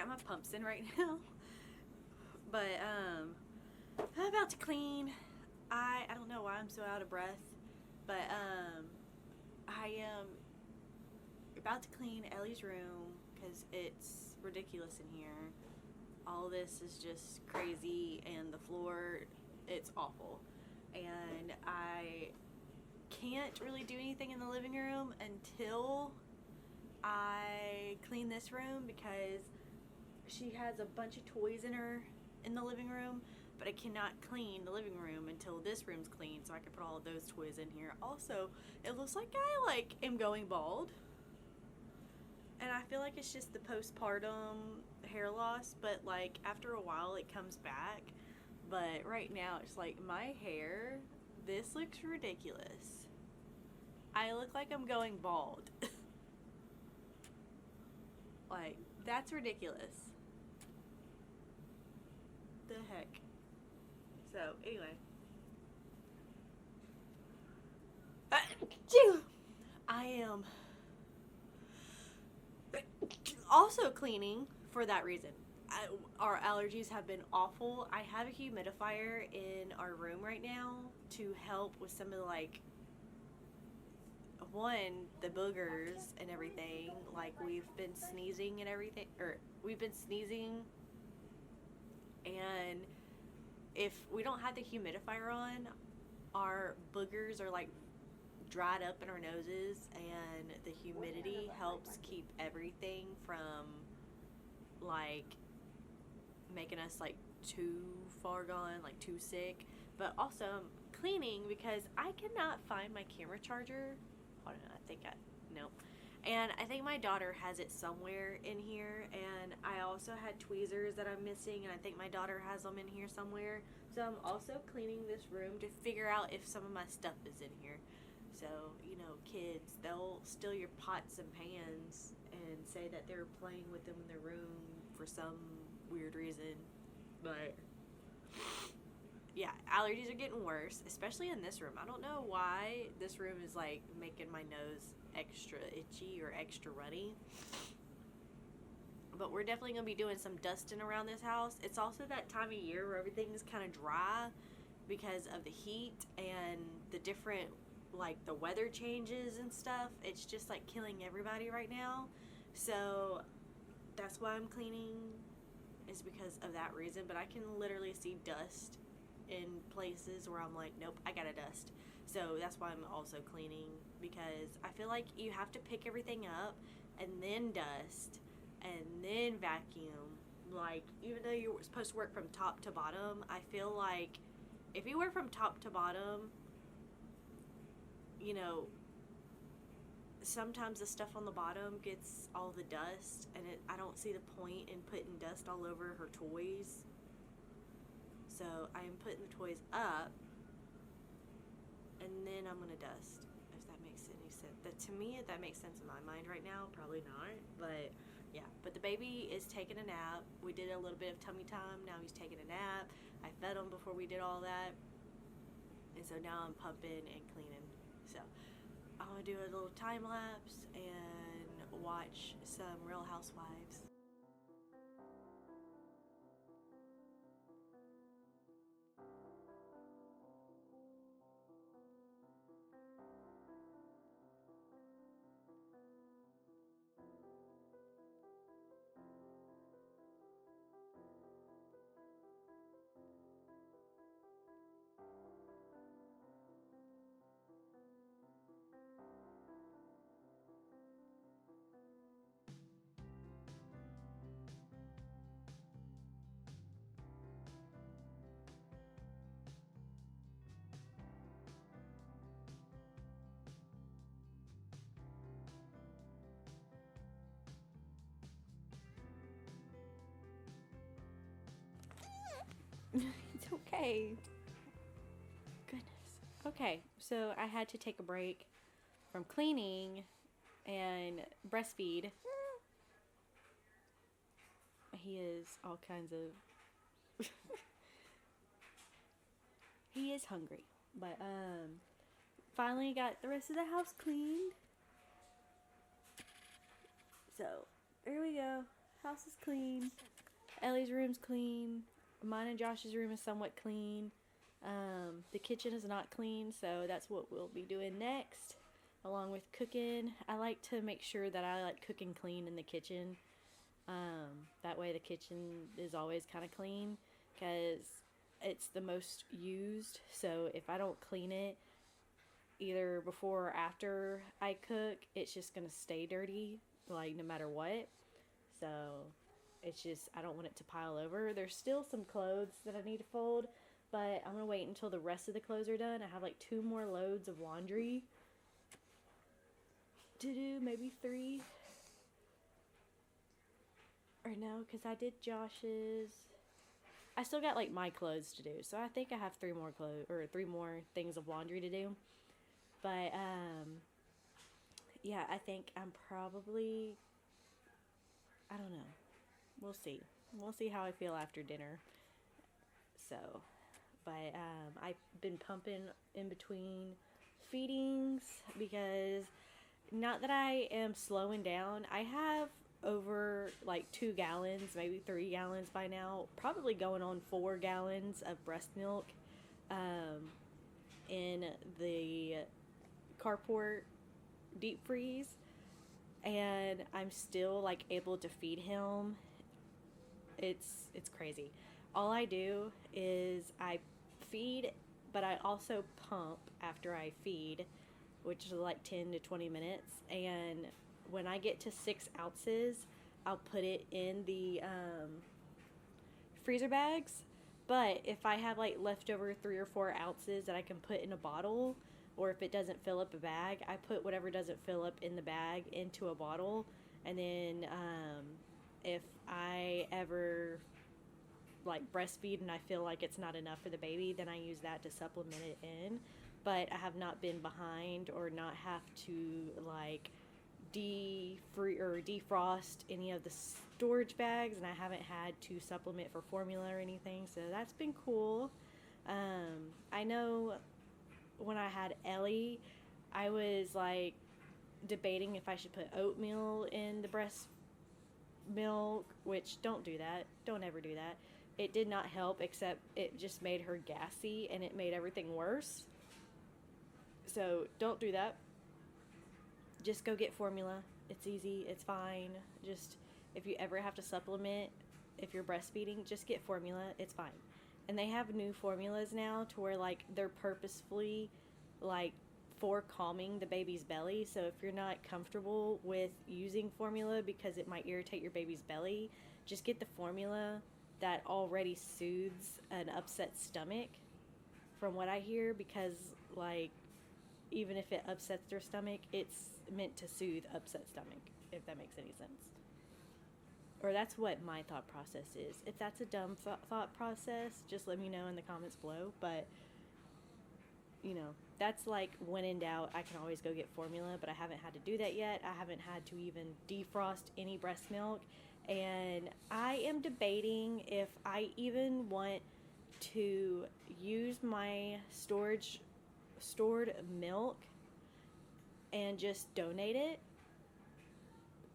got my pumps in right now. But I'm about to clean. I don't know why I'm so out of breath, but I am about to clean Ellie's room because it's ridiculous in here. All this is just crazy, and the floor, it's awful. And I can't really do anything in the living room until I clean this room because she has a bunch of toys in the living room, but I cannot clean the living room until this room's clean so I can put all of those toys in here. Also, it looks like I am going bald. And I feel like it's just the postpartum hair loss, but after a while it comes back. But right now it's my hair, this looks ridiculous. I look like I'm going bald. That's ridiculous. The heck. So, anyway. I am also cleaning for that reason. Our allergies have been awful. I have a humidifier in our room right now to help with some of the boogers and everything. We've been sneezing and everything, and if we don't have the humidifier on, our boogers are dried up in our noses, and the humidity helps keep everything from making us too far gone, too sick. But also I'm cleaning because I cannot find my camera charger. Hold on, and I think my daughter has it somewhere in here, and I also had tweezers that I'm missing, and I think my daughter has them in here somewhere. So I'm also cleaning this room to figure out if some of my stuff is in here. So, kids, they'll steal your pots and pans and say that they're playing with them in their room for some weird reason. But yeah, allergies are getting worse, especially in this room. I don't know why this room is making my nose extra itchy or extra runny. But we're definitely going to be doing some dusting around this house. It's also that time of year where everything's kind of dry because of the heat and the different the weather changes and stuff. It's just killing everybody right now. So that's why I'm cleaning, is because of that reason. But I can literally see dust in places where I'm nope, I gotta dust. So that's why I'm also cleaning, because I feel like you have to pick everything up and then dust and then vacuum. Even though you're supposed to work from top to bottom, I feel like if you work from top to bottom, sometimes the stuff on the bottom gets all the dust, and I don't see the point in putting dust all over her toys. So I am putting the toys up, and then I'm going to dust, if that makes any sense. To me, that makes sense in my mind right now. Probably not, but yeah. But the baby is taking a nap. We did a little bit of tummy time. Now he's taking a nap. I fed him before we did all that. And so now I'm pumping and cleaning. So I'm going to do a little time lapse and watch some Real Housewives. It's okay. Goodness. Okay, so I had to take a break from cleaning and breastfeed. He is all kinds of he is hungry. But finally got the rest of the house cleaned. So there we go. House is clean. Ellie's room's clean. Mine and Josh's room is somewhat clean. The kitchen is not clean, so that's what we'll be doing next, along with cooking. I like to make sure that I like cooking clean in the kitchen. That way the kitchen is always kind of clean, because it's the most used. So if I don't clean it either before or after I cook, it's just gonna stay dirty, like no matter what. So it's just, I don't want it to pile over. There's still some clothes that I need to fold, but I'm gonna wait until the rest of the clothes are done. I have like 2 more loads of laundry to do, maybe 3. Or no, because I did Josh's. I still got like my clothes to do, so I think I have 3 more clothes, or 3 more things of laundry to do. But yeah, I think I'm probably, I don't know. We'll see. We'll see how I feel after dinner. So, but I've been pumping in between feedings, because not that I am slowing down. I have over like 2 gallons, maybe 3 gallons by now, probably going on 4 gallons of breast milk in the carport deep freeze, and I'm still like able to feed him. It's crazy. All I do is I feed, but I also pump after I feed, which is like 10 to 20 minutes. And when I get to 6 ounces, I'll put it in the freezer bags. But if I have like leftover 3 or 4 ounces that I can put in a bottle, or if it doesn't fill up a bag, I put whatever doesn't fill up in the bag into a bottle. And then if I ever like breastfeed and I feel like it's not enough for the baby, then I use that to supplement it in. But I have not been behind or not have to like defrost any of the storage bags, and I haven't had to supplement for formula or anything, so that's been cool. I know when I had Ellie, I was like debating if I should put oatmeal in the breast milk, which don't do that. Don't ever do that. It did not help, except it just made her gassy and it made everything worse. So don't do that. Just go get formula. It's easy. It's fine. Just, if you ever have to supplement, if you're breastfeeding, just get formula. It's fine. And they have new formulas now to where like they're purposefully like for calming the baby's belly. So if you're not comfortable with using formula because it might irritate your baby's belly, just get the formula that already soothes an upset stomach, from what I hear, because like even if it upsets their stomach, it's meant to soothe upset stomach, if that makes any sense. Or that's what my thought process is. If that's a dumb thought process, just let me know in the comments below. But, you know, that's like when in doubt, I can always go get formula, but I haven't had to do that yet. I haven't had to even defrost any breast milk. And I am debating if I even want to use my stored milk and just donate it.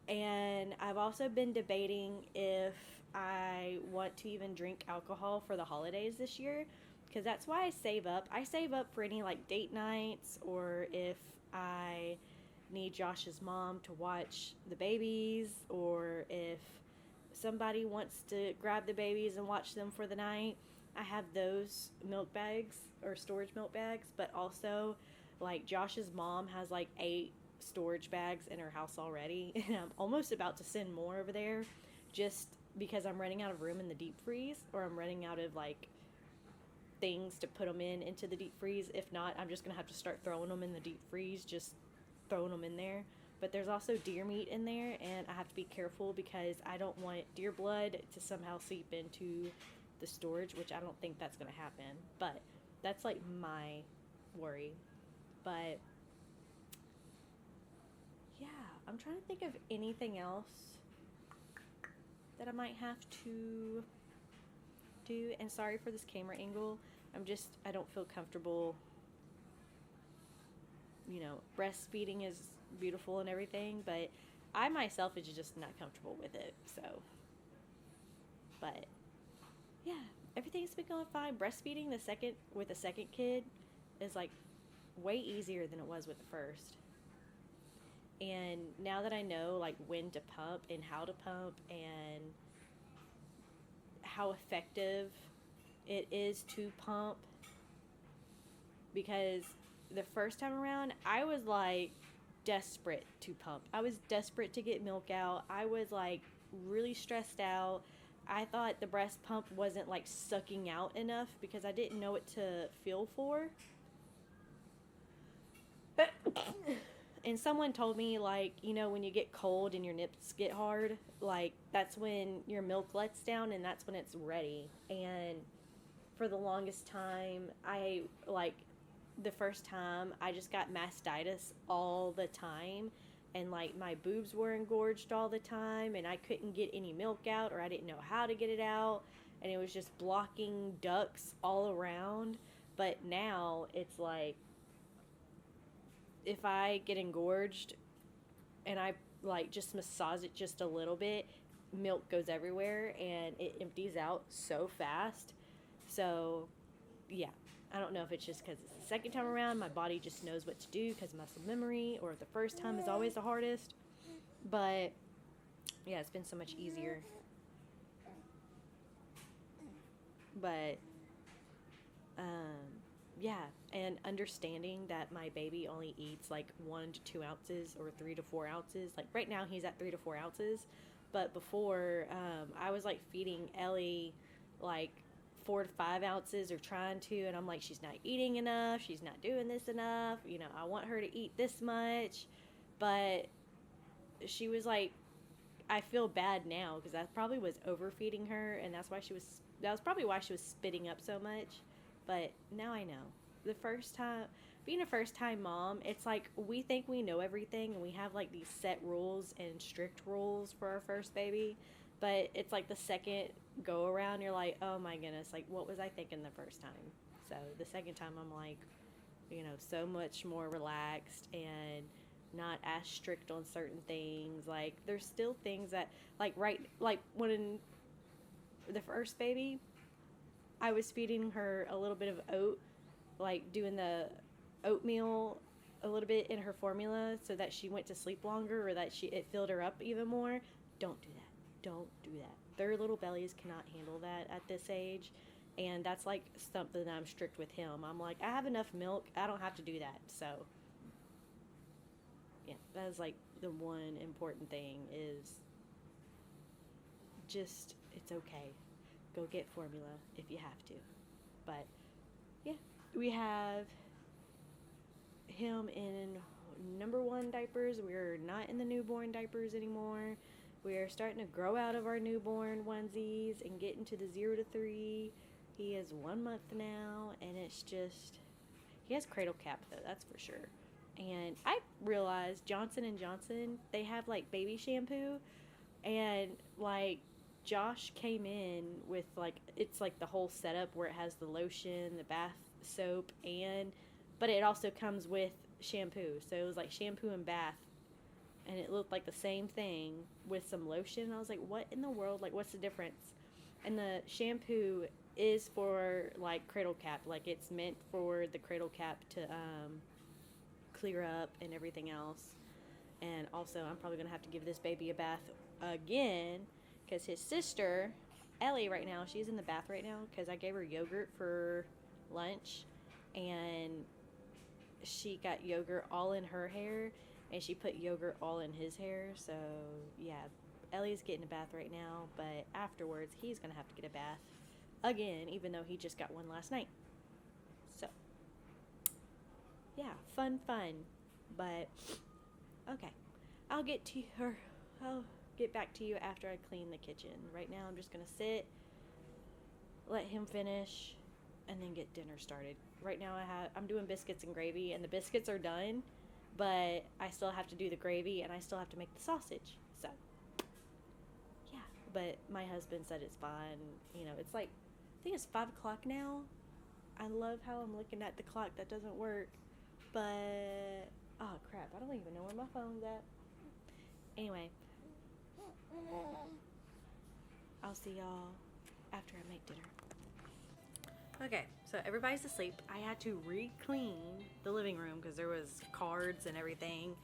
And I've also been debating if I want to even drink alcohol for the holidays this year, because that's why I save up. I save up for any like date nights, or if I need Josh's mom to watch the babies, or if somebody wants to grab the babies and watch them for the night. I have those milk bags or storage milk bags, but also like Josh's mom has like 8 storage bags in her house already, and I'm almost about to send more over there, just because I'm running out of room in the deep freeze, or I'm running out of like things to put them into the deep freeze. If not, I'm just gonna have to start throwing them in the deep freeze, just throwing them in there. But there's also deer meat in there, and I have to be careful because I don't want deer blood to somehow seep into the storage, which I don't think that's gonna happen, but that's like my worry. But yeah, I'm trying to think of anything else that I might have to do. And sorry for this camera angle. I don't feel comfortable. You know, breastfeeding is beautiful and everything, but I myself is just not comfortable with it. So But yeah, everything's been going fine. Breastfeeding with the second kid is like way easier than it was with the first. And now that I know like when to pump and how to pump and how effective it is to pump, because the first time around I was like desperate to pump. I was desperate to get milk out. I was like really stressed out. I thought the breast pump wasn't like sucking out enough because I didn't know what to feel for. And someone told me, like, you know, when you get cold and your nips get hard, like, that's when your milk lets down and that's when it's ready. And for the longest time, the first time, I just got mastitis all the time. And, like, my boobs were engorged all the time. And I couldn't get any milk out, or I didn't know how to get it out. And it was just blocking ducts all around. But now it's like, if I get engorged and I like just massage it just a little bit, milk goes everywhere and it empties out so fast. So yeah, I don't know if it's just because it's the second time around, my body just knows what to do because muscle memory, or the first time is always the hardest. But yeah, it's been so much easier. But yeah, and understanding that my baby only eats like 1 to 2 ounces or 3 to 4 ounces. Like right now he's at 3 to 4 ounces, but before I was like feeding Ellie like 4 to 5 ounces, or trying to, and I'm like, she's not eating enough, she's not doing this enough, you know, I want her to eat this much. But she was like, I feel bad now because I probably was overfeeding her, and that was probably why she was spitting up so much. But now I know. Being a first time mom, it's like we think we know everything and we have like these set rules and strict rules for our first baby. But it's like the second go around, you're like, oh my goodness, like what was I thinking the first time? So the second time I'm like, you know, so much more relaxed and not as strict on certain things. Like there's still things that like when the first baby, I was feeding her a little bit of oat, like doing the oatmeal a little bit in her formula so that she went to sleep longer, or that it filled her up even more. Don't do that. Don't do that. Their little bellies cannot handle that at this age. And that's like something that I'm strict with him. I'm like, I have enough milk. I don't have to do that. So yeah, that is like the one important thing is just, it's okay. Go get formula if you have to. But yeah, we have him in number 1 diapers. We're not in the newborn diapers anymore. We're starting to grow out of our newborn onesies and get into the 0 to 3. He is 1 month now, and it's just, he has cradle cap though, that's for sure. And I realized Johnson & Johnson, they have like baby shampoo, and like Josh came in with like, it's like the whole setup where it has the lotion, the bath soap, but it also comes with shampoo. So it was like shampoo and bath, and it looked like the same thing with some lotion. I was like, what in the world? Like, what's the difference? And the shampoo is for like cradle cap. Like it's meant for the cradle cap to clear up and everything else. And also, I'm probably going to have to give this baby a bath again, because his sister, Ellie, right now, she's in the bath right now because I gave her yogurt for lunch, and she got yogurt all in her hair, and she put yogurt all in his hair. So, yeah, Ellie's getting a bath right now, but afterwards, he's going to have to get a bath again, even though he just got one last night. So, yeah, fun. But, okay, I'll get back to you after I clean the kitchen. Right now, I'm just going to sit, let him finish, and then get dinner started. Right now, I'm doing biscuits and gravy, and the biscuits are done, but I still have to do the gravy, and I still have to make the sausage. So, yeah, but my husband said it's fine. You know, it's like, I think it's 5 o'clock now. I love how I'm looking at the clock. That doesn't work, but, oh crap, I don't even know where my phone's at. Anyway, I'll see y'all after I make dinner. Okay, so everybody's asleep. I had to re-clean the living room because there was cards and everything,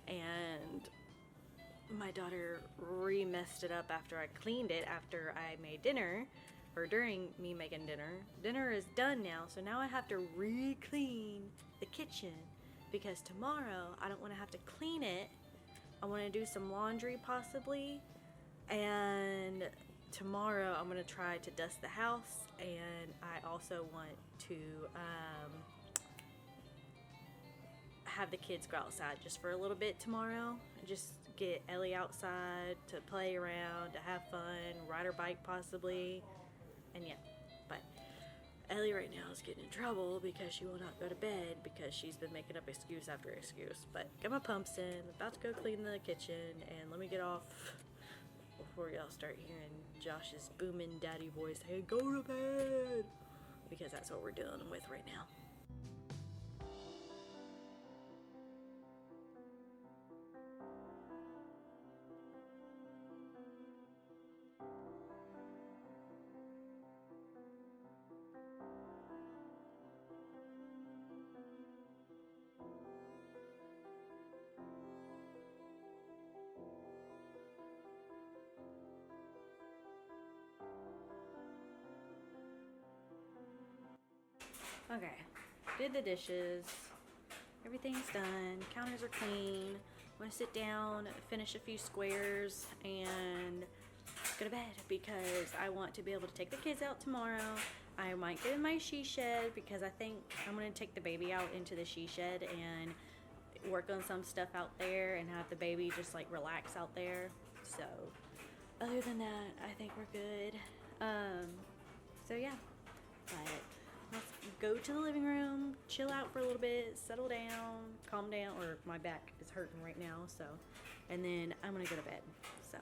and my daughter re-messed it up after I cleaned it after I made dinner, or during me making dinner. Dinner is done now, so now I have to re-clean the kitchen because tomorrow I don't want to have to clean it. I want to do some laundry possibly, and tomorrow I'm going to try to dust the house, and I also want to have the kids go outside just for a little bit tomorrow. Just get Ellie outside to play around, to have fun, ride her bike possibly, and yeah. But Ellie right now is getting in trouble because she will not go to bed because she's been making up excuse after excuse. But got my pumps in, about to go clean the kitchen, and let me get off before y'all start hearing Josh's booming daddy voice, hey, go to bed, because that's what we're dealing with right now. Okay, did the dishes, everything's done, counters are clean. I'm gonna sit down, finish a few squares, and go to bed because I want to be able to take the kids out tomorrow. I might get in my she shed because I think I'm gonna take the baby out into the she shed and work on some stuff out there and have the baby just like relax out there. So other than that, I think we're good. So yeah, but let's go to the living room, chill out for a little bit, settle down, calm down, or my back is hurting right now, so, and then I'm gonna go to bed, so.